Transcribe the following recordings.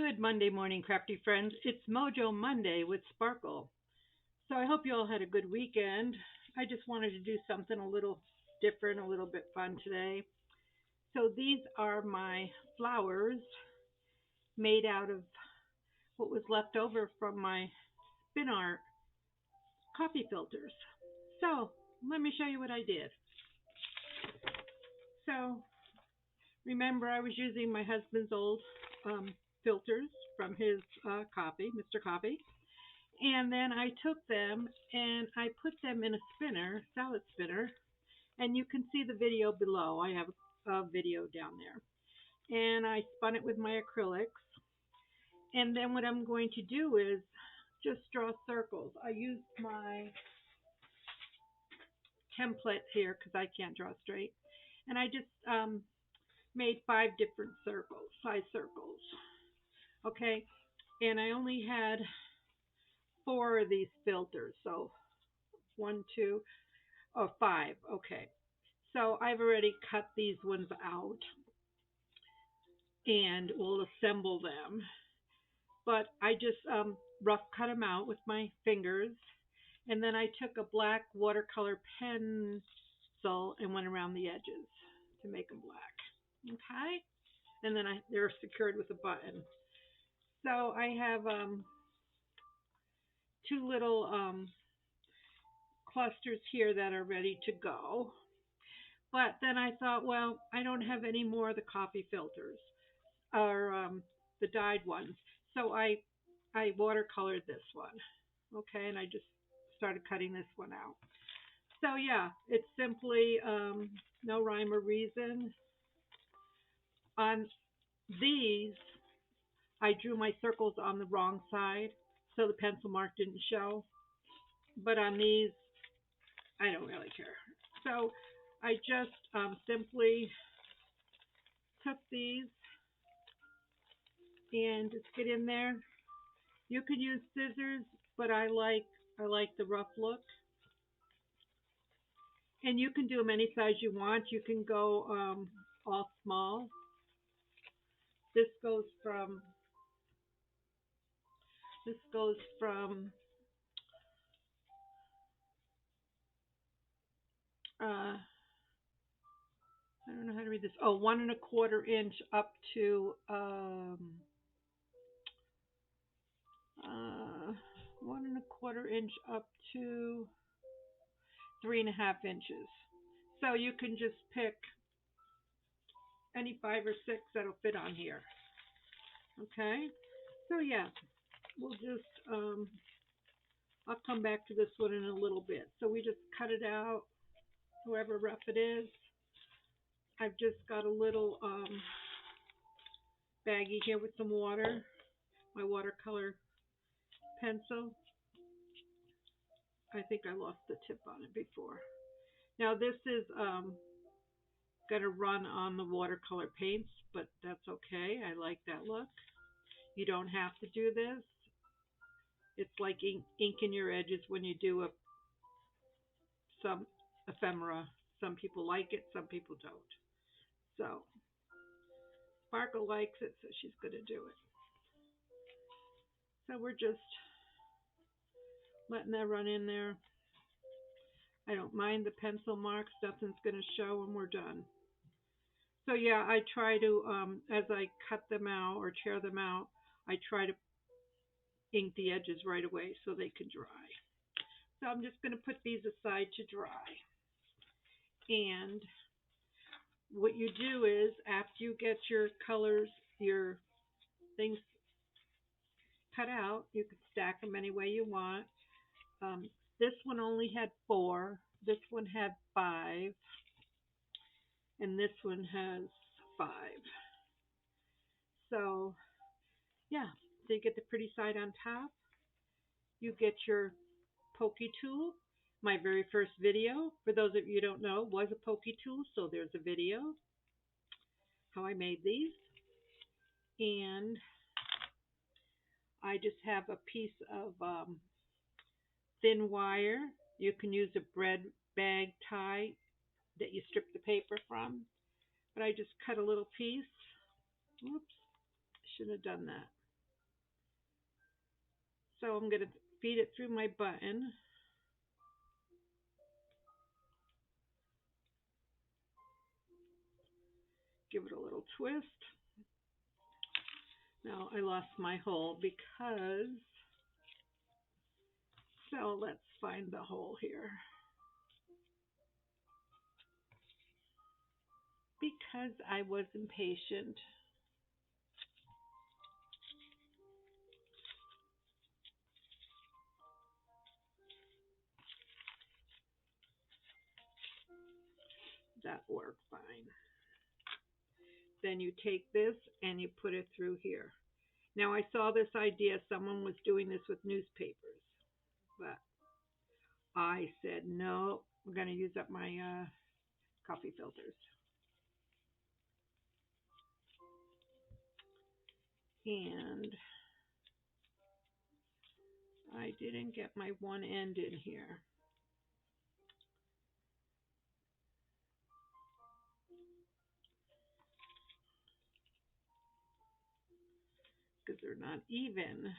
Good Monday morning, crafty friends. It's Mojo Monday with Sparkle. So I hope you all had a good weekend. I just wanted to do something a little different, a little bit fun today. So these are my flowers made out of what was left over from my spin art coffee filters. So let me show you what I did. So remember, I was using my husband's old filters from his coffee, Mr. Coffee. And then I took them and I put them in a spinner, salad spinner, and you can see the video below. I have a video down there. And I spun it with my acrylics. And then what I'm going to do is just draw circles. I used my template here because I can't draw straight. And I just made 5 circles. Okay. And I only had 4 of these filters. So 1, 2, or 5. Okay. So I've already cut these ones out and we'll assemble them. But I just rough cut them out with my fingers. And then I took a black watercolor pencil and went around the edges to make them black. Okay. And then they're secured with a button. So I have 2 little clusters here that are ready to go. But then I thought, well, I don't have any more of the coffee filters or the dyed ones. So I watercolored this one. Okay, and I just started cutting this one out. So yeah, it's simply no rhyme or reason. On these, I drew my circles on the wrong side, so the pencil mark didn't show. But on these, I don't really care. So I just simply took these and just get in there. You could use scissors, but I like the rough look. And you can do them any size you want. You can go all small. This goes from this goes from I don't know how to read this. Oh, 1 1/4 inch up to 1 1/4 inch up to 3.5 inches. So you can just pick any 5 or 6 that'll fit on here. Okay. So yeah, we'll just I'll come back to this one in a little bit. So we just cut it out, however rough it is. I've just got a little baggie here with some water, my watercolor pencil. I think I lost the tip on it before. Now this is going to run on the watercolor paints, but that's okay. I like that look. You don't have to do this. It's like inking your edges when you do some ephemera. Some people like it, some people don't. So Sparkle likes it, so she's going to do it. So we're just letting that run in there. I don't mind the pencil marks. Nothing's going to show when we're done. So yeah, I try to, as I cut them out or tear them out, I try to ink the edges right away so they can dry. So I'm just going to put these aside to dry. And what you do is, after you get your colors, your things cut out, you can stack them any way you want. This one only had 4. This one had 5. And this one has 5. So, yeah. So you get the pretty side on top. You get your pokey tool. My very first video, for those of you who don't know, was a pokey tool. So there's a video how I made these. And I just have a piece of thin wire. You can use a bread bag tie that you strip the paper from. But I just cut a little piece. Oops, shouldn't have done that. So I'm going to feed it through my button. Give it a little twist. Now I lost my hole because, so let's find the hole here. Because I was impatient. That worked fine. Then you take this and you put it through here. Now I saw this idea, someone was doing this with newspapers, but I said, no, we're going to use up my coffee filters. And I didn't get my one end in here. Because they're not even.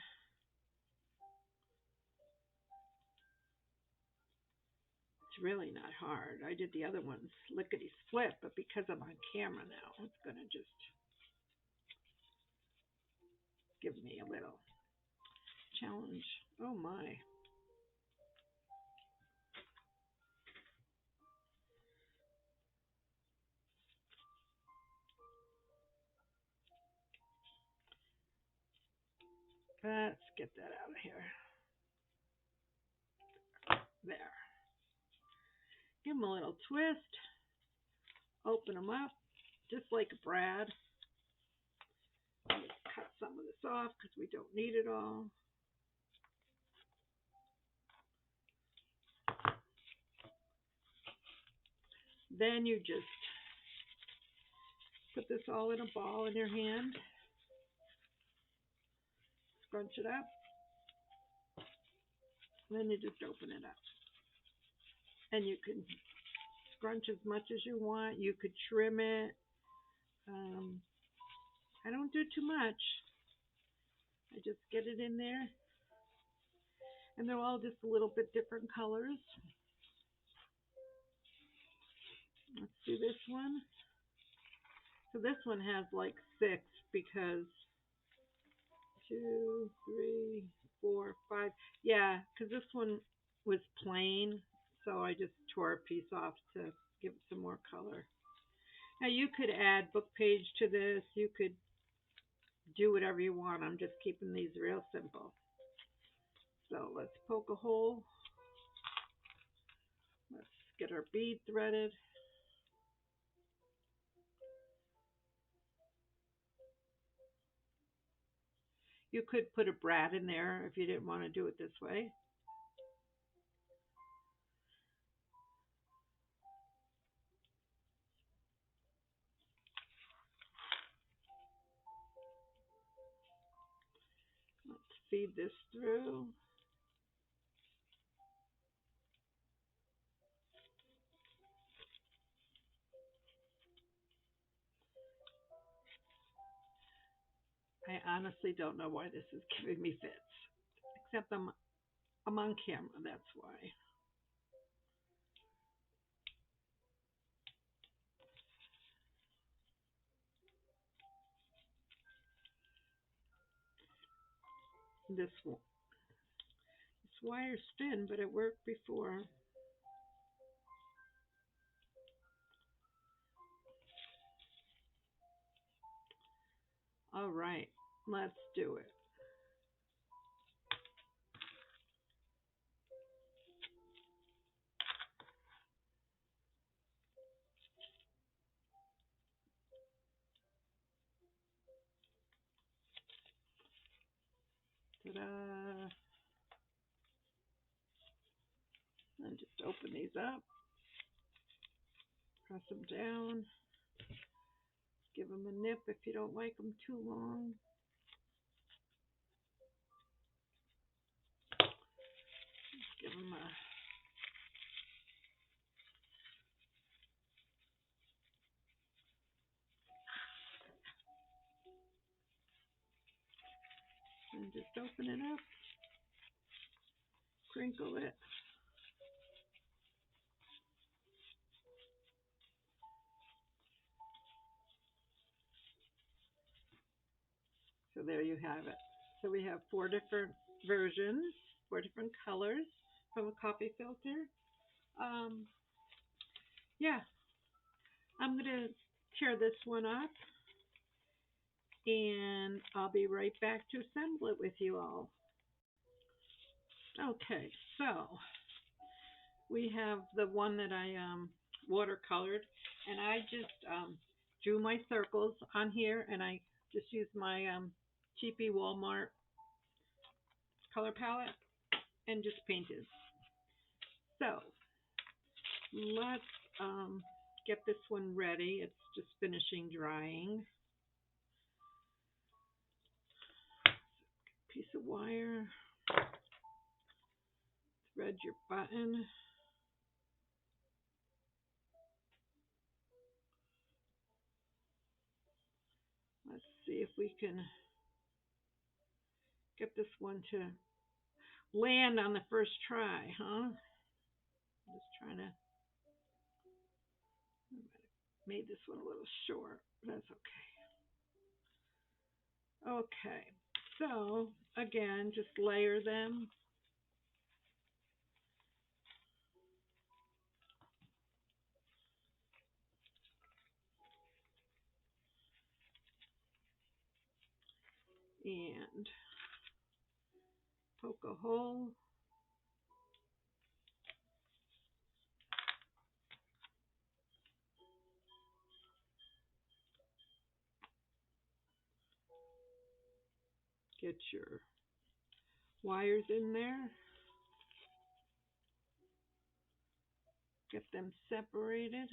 It's really not hard. I did the other ones lickety split, but because I'm on camera now, it's going to just give me a little challenge. Oh my. Let's get that out of here. There. Give them a little twist. Open them up, just like a brad. Let's cut some of this off because we don't need it all. Then you just put this all in a ball in your hand. Scrunch it up. And then you just open it up. And you can scrunch as much as you want. You could trim it. I don't do too much. I just get it in there. And they're all just a little bit different colors. Let's do this one. So this one has like 6 because 2, 3, 4, 5. Yeah, because this one was plain, so I just tore a piece off to give it some more color. Now you could add book page to this. You could do whatever you want. I'm just keeping these real simple. So let's poke a hole. Let's get our bead threaded. You could put a brad in there if you didn't want to do it this way. Let's feed this through. I honestly don't know why this is giving me fits, except I'm on camera, that's why. This wire's thin, but it worked before. All right, let's do it. Ta-da! And just open these up. Press them down. Give them a nip if you don't like them too long. Give them a and just open it up. Crinkle it. So there you have it. So we have four different versions, four different colors from a coffee filter. Um, yeah, I'm going to tear this one up and I'll be right back to assemble it with you all. Okay, so we have the one that I watercolored, and I just drew my circles on here, and I just used my cheapy Walmart color palette and just painted. So let's get this one ready. It's just finishing drying. Piece of wire, thread your button. Let's see if we can get this one to land on the first try, huh? Just trying to made this one a little short. That's okay. Okay. So again, just layer them. And poke a hole. Get your wires in there. Get them separated.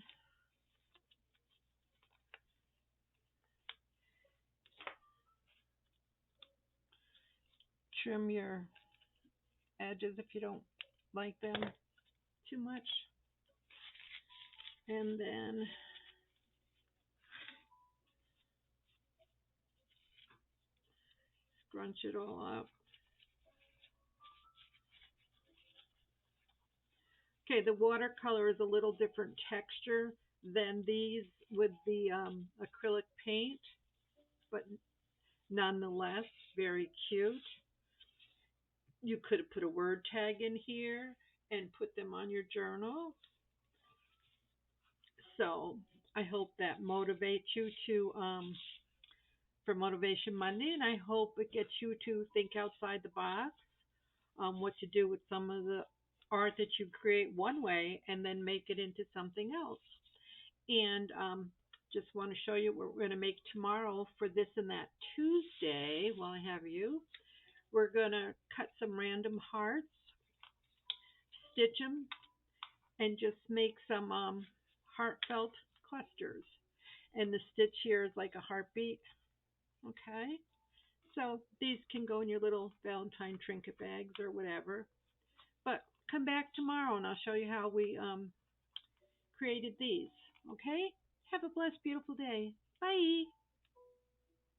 Trim your edges if you don't like them too much. And then scrunch it all up. Okay, the watercolor is a little different texture than these with the acrylic paint, but nonetheless very cute. You could have put a word tag in here and put them on your journal. So I hope that motivates you to for Motivation Monday, and I hope it gets you to think outside the box, what to do with some of the art that you create one way and then make it into something else. And just want to show you what we're going to make tomorrow for this and that Tuesday. While I have you, we're going to cut some random hearts, stitch them, and just make some heartfelt clusters. And the stitch here is like a heartbeat. Okay, so these can go in your little Valentine trinket bags or whatever. But come back tomorrow and I'll show you how we created these. Okay, have a blessed, beautiful day. Bye.